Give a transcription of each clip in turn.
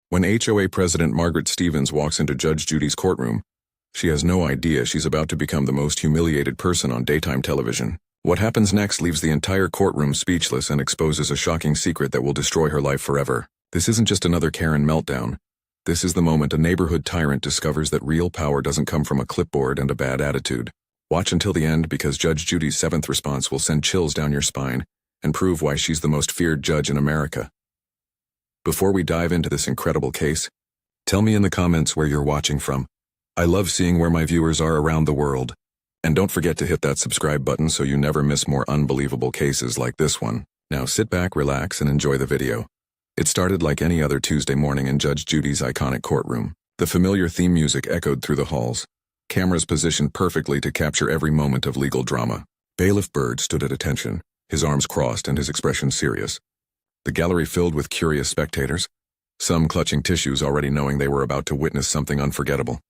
When HOA President Margaret Stevens walks into Judge Judy's courtroom, she has no idea she's about to become the most humiliated person on daytime television. What happens next leaves the entire courtroom speechless and exposes a shocking secret that will destroy her life forever. This isn't just another Karen meltdown. This is the moment a neighborhood tyrant discovers that real power doesn't come from a clipboard and a bad attitude. Watch until the end, because Judge Judy's 7th response will send chills down your spine and prove why she's the most feared judge in America. Before we dive into this incredible case, tell me in the comments where you're watching from. I love seeing where my viewers are around the world. And don't forget to hit that subscribe button so you never miss more unbelievable cases like this one. Now sit back, relax, and enjoy the video. It started like any other Tuesday morning in Judge Judy's iconic courtroom. The familiar theme music echoed through the halls, cameras positioned perfectly to capture every moment of legal drama. Bailiff Byrd stood at attention, his arms crossed and his expression serious. The gallery filled with curious spectators, some clutching tissues already knowing they were about to witness something unforgettable.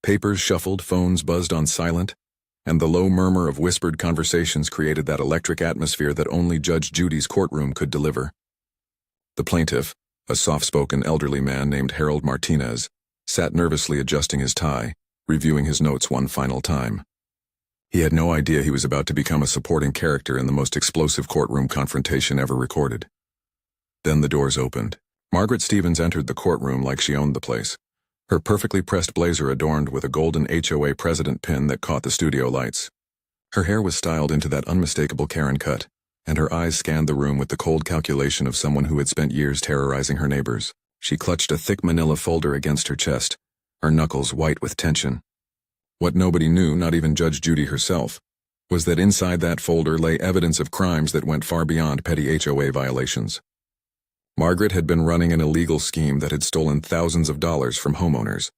Papers shuffled, phones buzzed on silent, and the low murmur of whispered conversations created that electric atmosphere that only Judge Judy's courtroom could deliver. The plaintiff, a soft-spoken elderly man named Harold Martinez, sat nervously adjusting his tie, reviewing his notes one final time. He had no idea he was about to become a supporting character in the most explosive courtroom confrontation ever recorded. Then the doors opened. Margaret Stevens entered the courtroom like she owned the place, her perfectly pressed blazer adorned with a golden HOA president pin that caught the studio lights. Her hair was styled into that unmistakable Karen cut, and her eyes scanned the room with the cold calculation of someone who had spent years terrorizing her neighbors. She clutched a thick manila folder against her chest, her knuckles white with tension. What nobody knew, not even Judge Judy herself, was that inside that folder lay evidence of crimes that went far beyond petty HOA violations. Margaret had been running an illegal scheme that had stolen thousands of dollars from homeowners,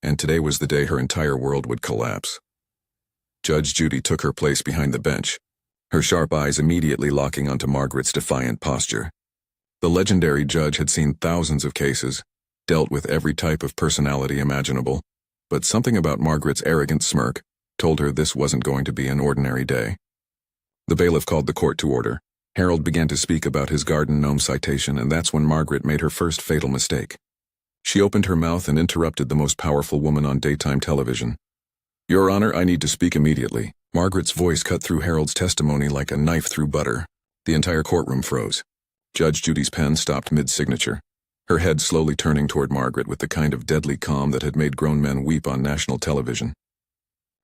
and today was the day her entire world would collapse. Judge Judy took her place behind the bench, her sharp eyes immediately locking onto Margaret's defiant posture. The legendary judge had seen thousands of cases, dealt with every type of personality imaginable, but something about Margaret's arrogant smirk told her this wasn't going to be an ordinary day. The bailiff called the court to order. Harold began to speak about his garden gnome citation, and that's when Margaret made her first fatal mistake. She opened her mouth and interrupted the most powerful woman on daytime television. "Your Honor, I need to speak immediately." Margaret's voice cut through Harold's testimony like a knife through butter. The entire courtroom froze. Judge Judy's pen stopped mid-signature, her head slowly turning toward Margaret with the kind of deadly calm that had made grown men weep on national television.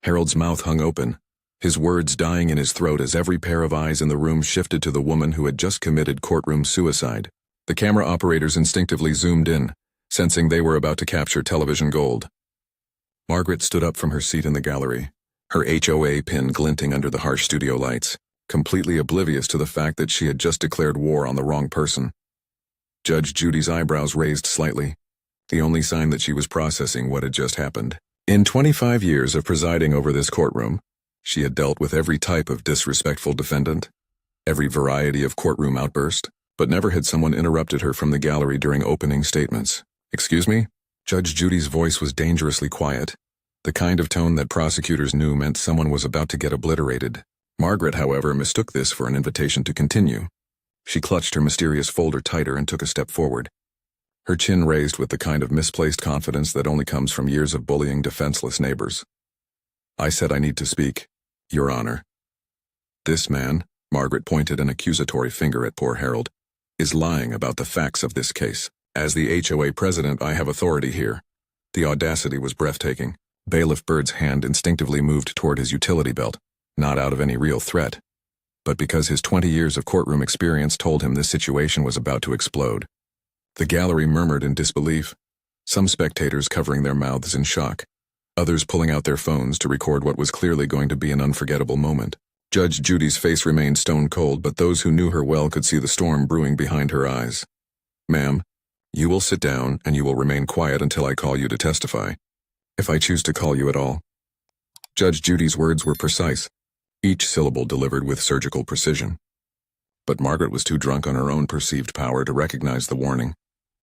Harold's mouth hung open, his words dying in his throat as every pair of eyes in the room shifted to the woman who had just committed courtroom suicide. The camera operators instinctively zoomed in, sensing they were about to capture television gold. Margaret stood up from her seat in the gallery, her HOA pin glinting under the harsh studio lights, completely oblivious to the fact that she had just declared war on the wrong person. Judge Judy's eyebrows raised slightly, the only sign that she was processing what had just happened. In 25 years of presiding over this courtroom, she had dealt with every type of disrespectful defendant, every variety of courtroom outburst, but never had someone interrupted her from the gallery during opening statements. "Excuse me?" Judge Judy's voice was dangerously quiet, the kind of tone that prosecutors knew meant someone was about to get obliterated. Margaret, however, mistook this for an invitation to continue. She clutched her mysterious folder tighter and took a step forward, her chin raised with the kind of misplaced confidence that only comes from years of bullying defenseless neighbors. "I said I need to speak, Your Honor. This man," Margaret pointed an accusatory finger at poor Harold, "is lying about the facts of this case. As the HOA president, I have authority here." The audacity was breathtaking. Bailiff Byrd's hand instinctively moved toward his utility belt, not out of any real threat, but because his 20 years of courtroom experience told him this situation was about to explode. The gallery murmured in disbelief, some spectators covering their mouths in shock, others pulling out their phones to record what was clearly going to be an unforgettable moment. Judge Judy's face remained stone cold, but those who knew her well could see the storm brewing behind her eyes. "Ma'am, you will sit down and you will remain quiet until I call you to testify, if I choose to call you at all." Judge Judy's words were precise, each syllable delivered with surgical precision. But Margaret was too drunk on her own perceived power to recognize the warning.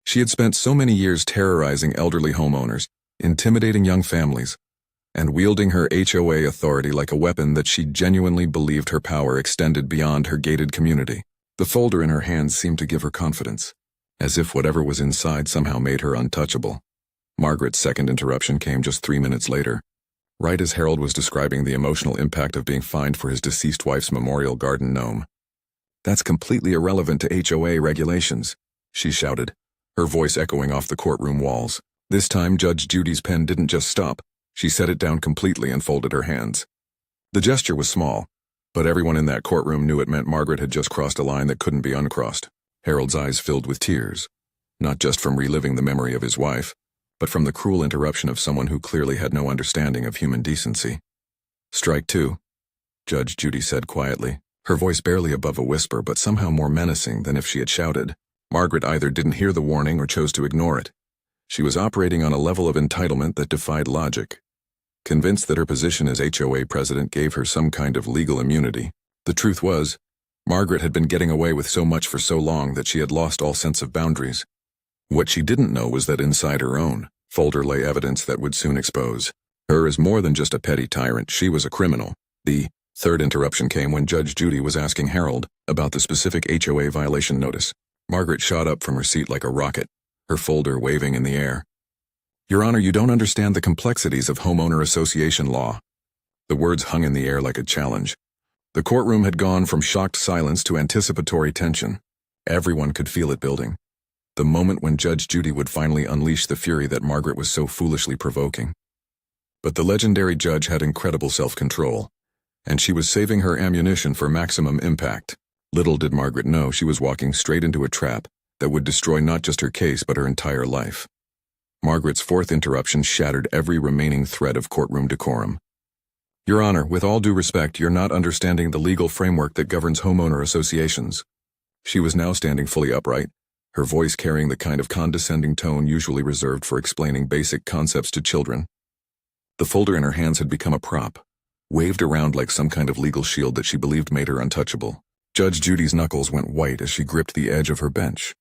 She had spent so many years terrorizing elderly homeowners, intimidating young families, and wielding her HOA authority like a weapon that she genuinely believed her power extended beyond her gated community. The folder in her hands seemed to give her confidence, as if whatever was inside somehow made her untouchable. Margaret's second interruption came just 3 minutes later, right as Harold was describing the emotional impact of being fined for his deceased wife's memorial garden gnome. "That's completely irrelevant to HOA regulations," she shouted, her voice echoing off the courtroom walls. This time Judge Judy's pen didn't just stop, she set it down completely and folded her hands. The gesture was small, but everyone in that courtroom knew it meant Margaret had just crossed a line that couldn't be uncrossed. Harold's eyes filled with tears, not just from reliving the memory of his wife, but from the cruel interruption of someone who clearly had no understanding of human decency. "Strike two," Judge Judy said quietly, her voice barely above a whisper but somehow more menacing than if she had shouted. Margaret either didn't hear the warning or chose to ignore it. She was operating on a level of entitlement that defied logic. Convinced that her position as HOA president gave her some kind of legal immunity. The truth was, Margaret had been getting away with so much for so long that she had lost all sense of boundaries. What she didn't know was that inside her own folder lay evidence that would soon expose her as more than just a petty tyrant. She was a criminal. The third interruption came when Judge Judy was asking Harold about the specific HOA violation notice. Margaret shot up from her seat like a rocket, her folder waving in the air. "Your Honor, you don't understand the complexities of homeowner association law." The words hung in the air like a challenge. The courtroom had gone from shocked silence to anticipatory tension. Everyone could feel it building. The moment when Judge Judy would finally unleash the fury that Margaret was so foolishly provoking. But the legendary judge had incredible self-control, and she was saving her ammunition for maximum impact. Little did Margaret know she was walking straight into a trap that would destroy not just her case but her entire life. Margaret's fourth interruption shattered every remaining thread of courtroom decorum. "Your Honor, with all due respect, you're not understanding the legal framework that governs homeowner associations." She was now standing fully upright, her voice carrying the kind of condescending tone usually reserved for explaining basic concepts to children. The folder in her hands had become a prop, waved around like some kind of legal shield that she believed made her untouchable. Judge Judy's knuckles went white as she gripped the edge of her bench.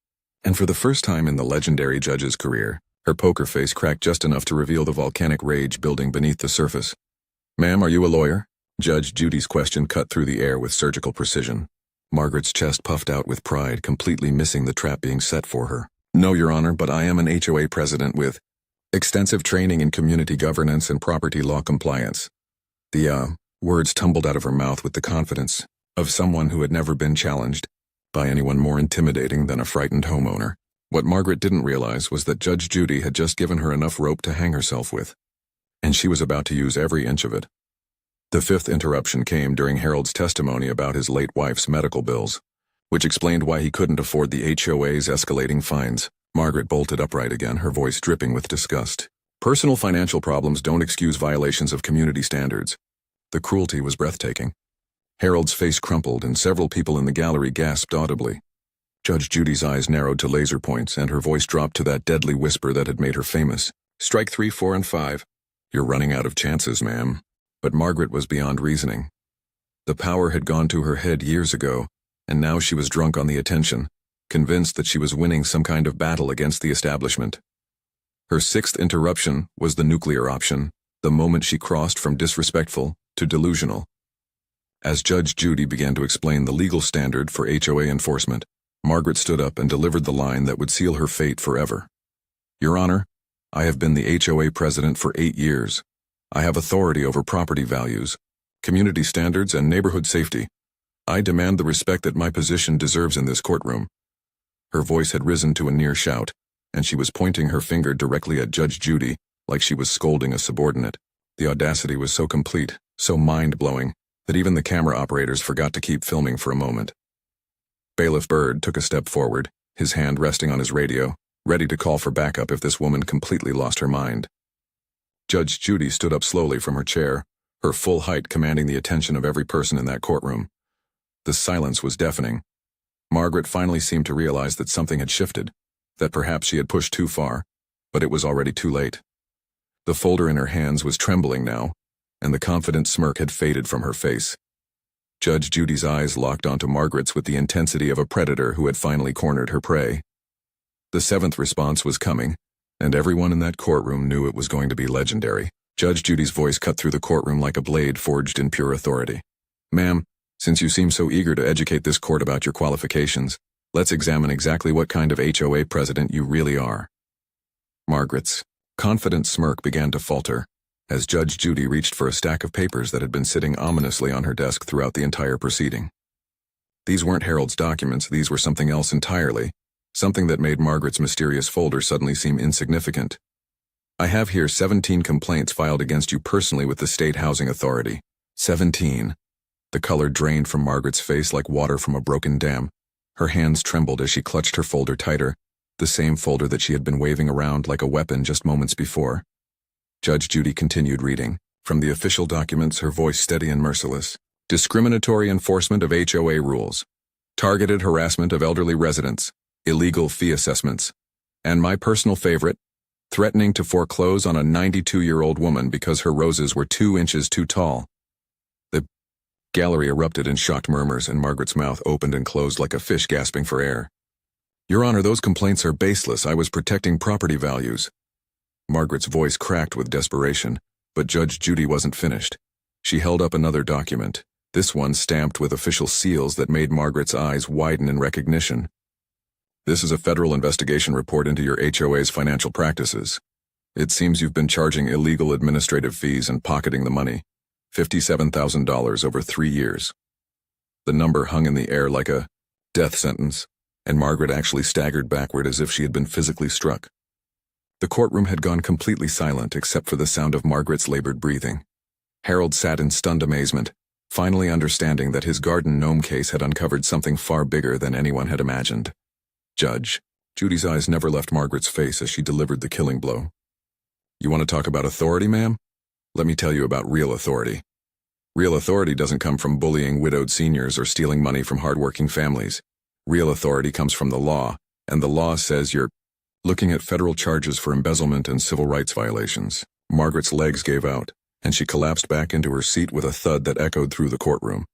And for the first time in the legendary judge's career, her poker face cracked just enough to reveal the volcanic rage building beneath the surface. "Ma'am, are you a lawyer?" Judge Judy's question cut through the air with surgical precision. Margaret's chest puffed out with pride, completely missing the trap being set for her. "No, Your Honor, but I am an HOA president with extensive training in community governance and property law compliance." The words tumbled out of her mouth with the confidence of someone who had never been challenged by anyone more intimidating than a frightened homeowner. What Margaret didn't realize was that Judge Judy had just given her enough rope to hang herself with, and she was about to use every inch of it. The fifth interruption came during Harold's testimony about his late wife's medical bills, which explained why he couldn't afford the HOA's escalating fines. Margaret bolted upright again, her voice dripping with disgust. "Personal financial problems don't excuse violations of community standards." The cruelty was breathtaking. Harold's face crumpled and several people in the gallery gasped audibly. Judge Judy's eyes narrowed to laser points and her voice dropped to that deadly whisper that had made her famous. "Strike 3, 4, and 5. You're running out of chances, ma'am." But Margaret was beyond reasoning. The power had gone to her head years ago, and now she was drunk on the attention, convinced that she was winning some kind of battle against the establishment. Her sixth interruption was the nuclear option, the moment she crossed from disrespectful to delusional. As Judge Judy began to explain the legal standard for HOA enforcement, Margaret stood up and delivered the line that would seal her fate forever. "Your Honor, I have been the HOA president for 8 years. I have authority over property values, community standards, and neighborhood safety. I demand the respect that my position deserves in this courtroom." Her voice had risen to a near shout, and she was pointing her finger directly at Judge Judy like she was scolding a subordinate. The audacity was so complete, so mind-blowing, that even the camera operators forgot to keep filming for a moment. Bailiff Byrd took a step forward, his hand resting on his radio, ready to call for backup if this woman completely lost her mind. Judge Judy stood up slowly from her chair, her full height commanding the attention of every person in that courtroom. The silence was deafening. Margaret finally seemed to realize that something had shifted, that perhaps she had pushed too far, but it was already too late. The folder in her hands was trembling now, and the confident smirk had faded from her face. Judge Judy's eyes locked onto Margaret's with the intensity of a predator who had finally cornered her prey. The seventh response was coming, and everyone in that courtroom knew it was going to be legendary. Judge Judy's voice cut through the courtroom like a blade forged in pure authority. "Ma'am, since you seem so eager to educate this court about your qualifications, Let's examine exactly what kind of HOA president you really are. Margaret's confident smirk began to falter as Judge Judy reached for a stack of papers that had been sitting ominously on her desk throughout the entire proceeding. These weren't Harold's documents, these were something else entirely, something that made Margaret's mysterious folder suddenly seem insignificant. I have here 17 complaints filed against you personally with the State Housing Authority. 17. The color drained from Margaret's face like water from a broken dam. Her hands trembled as she clutched her folder tighter, the same folder that she had been waving around like a weapon just moments before. Judge Judy continued reading. From the official documents, her voice steady and merciless. Discriminatory enforcement of HOA rules. Targeted harassment of elderly residents. Illegal fee assessments. And my personal favorite, threatening to foreclose on a 92-year-old woman because her roses were 2 inches too tall. The gallery erupted in shocked murmurs, and Margaret's mouth opened and closed like a fish gasping for air. Your Honor, those complaints are baseless. I was protecting property values. Margaret's voice cracked with desperation, but Judge Judy wasn't finished. She held up another document, this one stamped with official seals that made Margaret's eyes widen in recognition. This is a federal investigation report into your HOA's financial practices. It seems you've been charging illegal administrative fees and pocketing the money. $57,000 over 3 years. The number hung in the air like a death sentence, and Margaret actually staggered backward as if she had been physically struck. The courtroom had gone completely silent except for the sound of Margaret's labored breathing. Harold sat in stunned amazement, finally understanding that his garden gnome case had uncovered something far bigger than anyone had imagined. Judge Judy's eyes never left Margaret's face as she delivered the killing blow. You want to talk about authority, ma'am? Let me tell you about real authority. Real authority doesn't come from bullying widowed seniors or stealing money from hardworking families. Real authority comes from the law, and the law says you're looking at federal charges for embezzlement and civil rights violations. Margaret's legs gave out, and she collapsed back into her seat with a thud that echoed through the courtroom.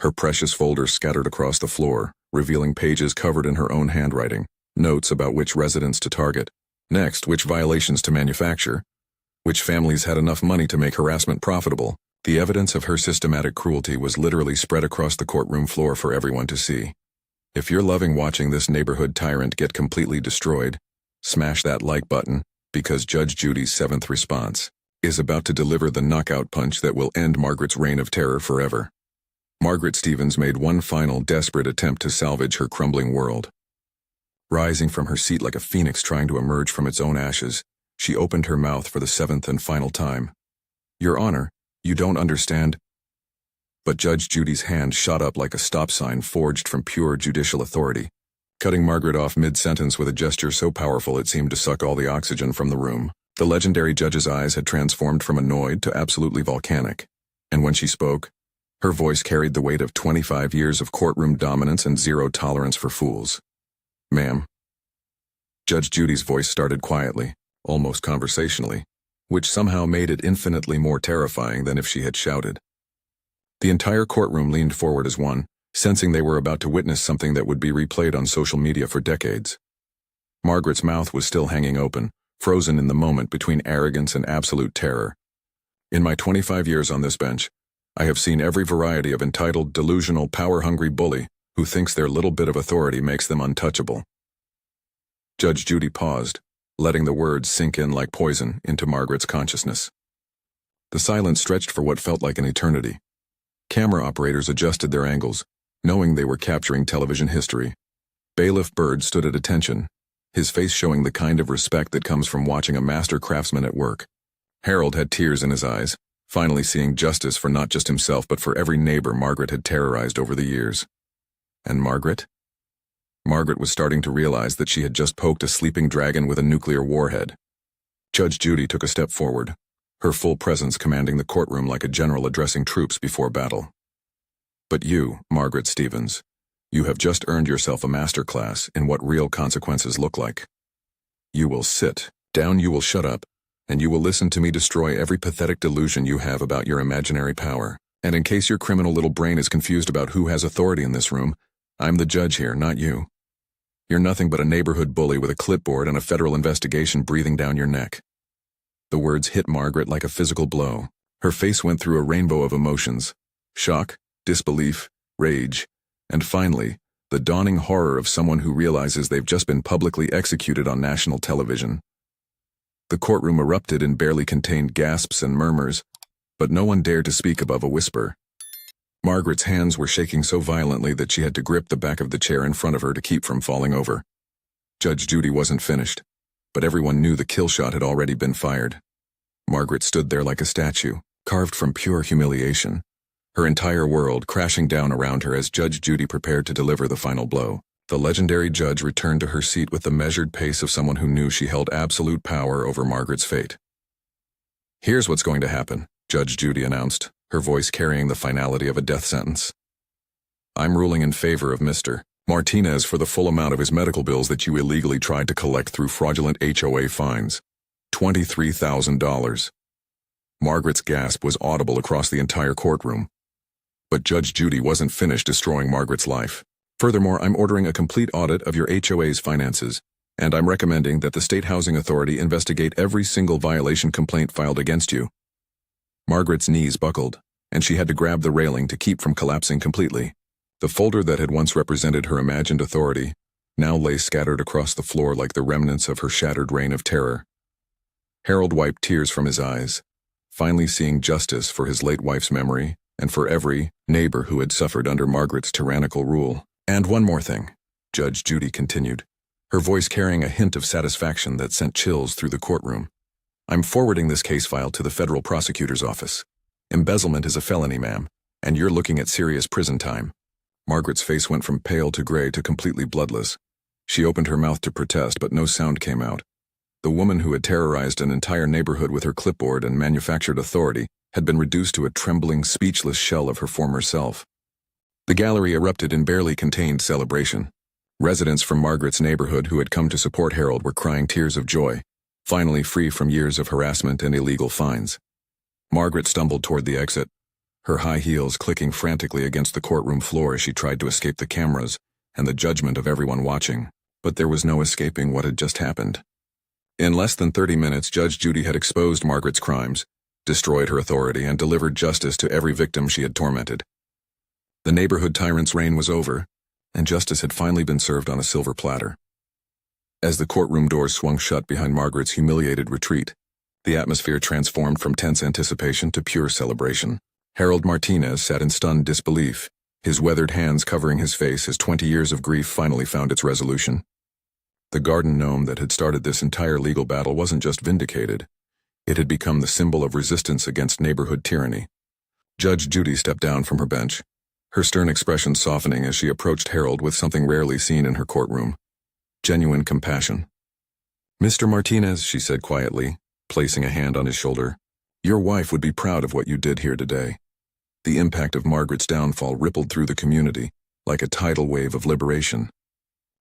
Her precious folder scattered across the floor, revealing pages covered in her own handwriting, notes about which residents to target, next which violations to manufacture, which families had enough money to make harassment profitable. The evidence of her systematic cruelty was literally spread across the courtroom floor for everyone to see. If you're loving watching this neighborhood tyrant get completely destroyed, smash that like button, because Judge Judy's 7th response is about to deliver the knockout punch that will end Margaret's reign of terror forever. Margaret Stevens made one final desperate attempt to salvage her crumbling world. Rising from her seat like a phoenix trying to emerge from its own ashes, she opened her mouth for the 7th and final time. Your Honor, you don't understand. But Judge Judy's hand shot up like a stop sign forged from pure judicial authority, cutting Margaret off mid-sentence with a gesture so powerful it seemed to suck all the oxygen from the room. The legendary judge's eyes had transformed from annoyed to absolutely volcanic, and when she spoke, her voice carried the weight of 25 years of courtroom dominance and zero tolerance for fools. Ma'am. Judge Judy's voice started quietly, almost conversationally, which somehow made it infinitely more terrifying than if she had shouted. The entire courtroom leaned forward as one, sensing they were about to witness something that would be replayed on social media for decades. Margaret's mouth was still hanging open, frozen in the moment between arrogance and absolute terror. In my 25 years on this bench, I have seen every variety of entitled, delusional, power-hungry bully who thinks their little bit of authority makes them untouchable. Judge Judy paused, letting the words sink in like poison into Margaret's consciousness. The silence stretched for what felt like an eternity. Camera operators adjusted their angles, knowing they were capturing television history. Bailiff Byrd stood at attention, his face showing the kind of respect that comes from watching a master craftsman at work. Harold had tears in his eyes, finally seeing justice for not just himself but for every neighbor Margaret had terrorized over the years. And Margaret? Margaret was starting to realize that she had just poked a sleeping dragon with a nuclear warhead. Judge Judy took a step forward, her full presence commanding the courtroom like a general addressing troops before battle. But you, Margaret Stevens, you have just earned yourself a masterclass in what real consequences look like. You will sit down, you will shut up, and you will listen to me destroy every pathetic delusion you have about your imaginary power. And in case your criminal little brain is confused about who has authority in this room, I'm the judge here, not you. You're nothing but a neighborhood bully with a clipboard and a federal investigation breathing down your neck. The words hit Margaret like a physical blow. Her face went through a rainbow of emotions: shock, disbelief, rage, and finally, the dawning horror of someone who realizes they've just been publicly executed on national television. The courtroom erupted in barely contained gasps and murmurs, but no one dared to speak above a whisper. Margaret's hands were shaking so violently that she had to grip the back of the chair in front of her to keep from falling over. Judge Judy wasn't finished, but everyone knew the kill shot had already been fired. Margaret stood there like a statue, carved from pure humiliation, her entire world crashing down around her as Judge Judy prepared to deliver the final blow. The legendary judge returned to her seat with the measured pace of someone who knew she held absolute power over Margaret's fate. "Here's what's going to happen," Judge Judy announced, her voice carrying the finality of a death sentence. "I'm ruling in favor of Mr. Martinez for the full amount of his medical bills that you illegally tried to collect through fraudulent HOA fines. $23,000. Margaret's gasp was audible across the entire courtroom. But Judge Judy wasn't finished destroying Margaret's life. "Furthermore, I'm ordering a complete audit of your HOA's finances, and I'm recommending that the State Housing Authority investigate every single violation complaint filed against you." Margaret's knees buckled, and she had to grab the railing to keep from collapsing completely. The folder that had once represented her imagined authority now lay scattered across the floor like the remnants of her shattered reign of terror. Harold wiped tears from his eyes, finally seeing justice for his late wife's memory and for every neighbor who had suffered under Margaret's tyrannical rule. "And one more thing," Judge Judy continued, her voice carrying a hint of satisfaction that sent chills through the courtroom. "I'm forwarding this case file to the federal prosecutor's office. Embezzlement is a felony, ma'am, and you're looking at serious prison time." Margaret's face went from pale to gray to completely bloodless. She opened her mouth to protest, but no sound came out. The woman who had terrorized an entire neighborhood with her clipboard and manufactured authority had been reduced to a trembling, speechless shell of her former self. The gallery erupted in barely contained celebration. Residents from Margaret's neighborhood who had come to support Harold were crying tears of joy, finally free from years of harassment and illegal fines. Margaret stumbled toward the exit, her high heels clicking frantically against the courtroom floor as she tried to escape the cameras and the judgment of everyone watching. But there was no escaping what had just happened. In less than 30 minutes, Judge Judy had exposed Margaret's crimes, destroyed her authority, and delivered justice to every victim she had tormented. The neighborhood tyrant's reign was over, and justice had finally been served on a silver platter. As the courtroom doors swung shut behind Margaret's humiliated retreat, the atmosphere transformed from tense anticipation to pure celebration. Harold Martinez sat in stunned disbelief, his weathered hands covering his face as 20 years of grief finally found its resolution. The garden gnome that had started this entire legal battle wasn't just vindicated, it had become the symbol of resistance against neighborhood tyranny. Judge Judy stepped down from her bench, her stern expression softening as she approached Harold with something rarely seen in her courtroom: genuine compassion. "Mr. Martinez," she said quietly, placing a hand on his shoulder, "your wife would be proud of what you did here today." The impact of Margaret's downfall rippled through the community, like a tidal wave of liberation.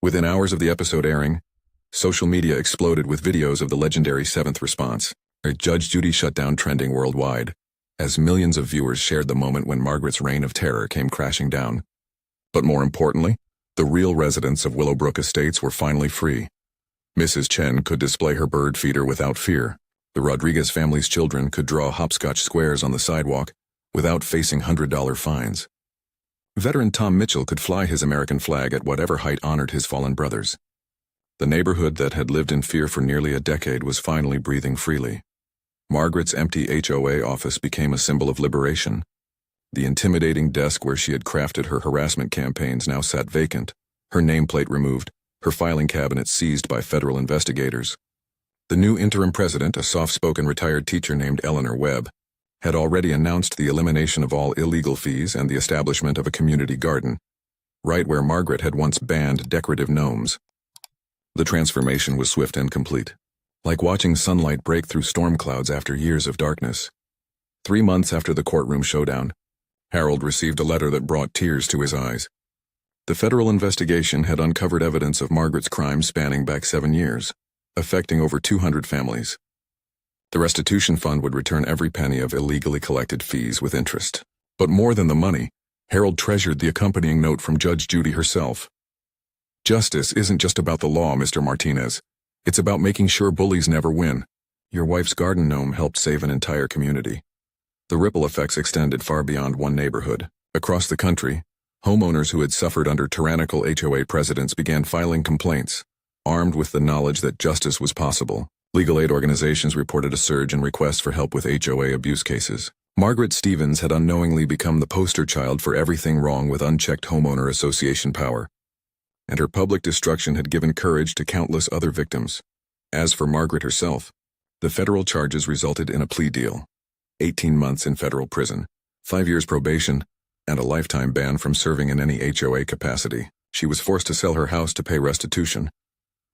Within hours of the episode airing, social media exploded with videos of the legendary seventh response. Judge Judy shut down trending worldwide, as millions of viewers shared the moment when Margaret's reign of terror came crashing down. But more importantly, the real residents of Willowbrook Estates were finally free. Mrs. Chen could display her bird feeder without fear. The Rodriguez family's children could draw hopscotch squares on the sidewalk without facing $100 fines. Veteran Tom Mitchell could fly his American flag at whatever height honored his fallen brothers. The neighborhood that had lived in fear for nearly a decade was finally breathing freely. Margaret's empty HOA office became a symbol of liberation. The intimidating desk where she had crafted her harassment campaigns now sat vacant, her nameplate removed, her filing cabinet seized by federal investigators. The new interim president, a soft-spoken retired teacher named Eleanor Webb, had already announced the elimination of all illegal fees and the establishment of a community garden, right where Margaret had once banned decorative gnomes. The transformation was swift and complete, like watching sunlight break through storm clouds after years of darkness. 3 months after the courtroom showdown, Harold received a letter that brought tears to his eyes. The federal investigation had uncovered evidence of Margaret's crimes spanning back 7 years, affecting over 200 families. The restitution fund would return every penny of illegally collected fees with interest. But more than the money, Harold treasured the accompanying note from Judge Judy herself. "Justice isn't just about the law, Mr. Martinez. It's about making sure bullies never win. Your wife's garden gnome helped save an entire community." The ripple effects extended far beyond one neighborhood. Across the country, Homeowners who had suffered under tyrannical HOA presidents began filing complaints, armed with the knowledge that justice was possible. Legal aid organizations reported a surge in requests for help with HOA abuse cases. Margaret Stevens had unknowingly become the poster child for everything wrong with unchecked homeowner association power, and her public destruction had given courage to countless other victims. As for Margaret herself, the federal charges resulted in a plea deal: 18 months in federal prison, 5 years probation, and a lifetime ban from serving in any HOA capacity. She was forced to sell her house to pay restitution,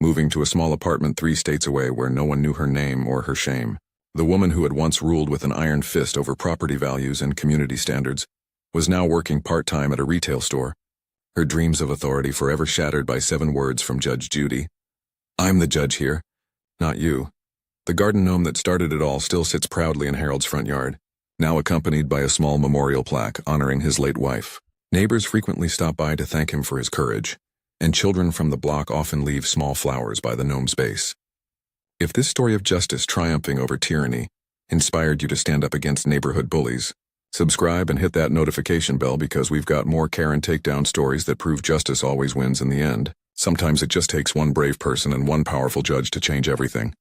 moving to a small apartment 3 states away where no one knew her name or her shame. The woman who had once ruled with an iron fist over property values and community standards was now working part-time at a retail store, her dreams of authority forever shattered by 7 words from Judge Judy. "I'm the judge here, not you." The garden gnome that started it all still sits proudly in Harold's front yard, now accompanied by a small memorial plaque honoring his late wife. Neighbors frequently stop by to thank him for his courage, and children from the block often leave small flowers by the gnome's base. If this story of justice triumphing over tyranny inspired you to stand up against neighborhood bullies, subscribe and hit that notification bell because we've got more Karen takedown stories that prove justice always wins in the end. Sometimes it just takes one brave person and one powerful judge to change everything.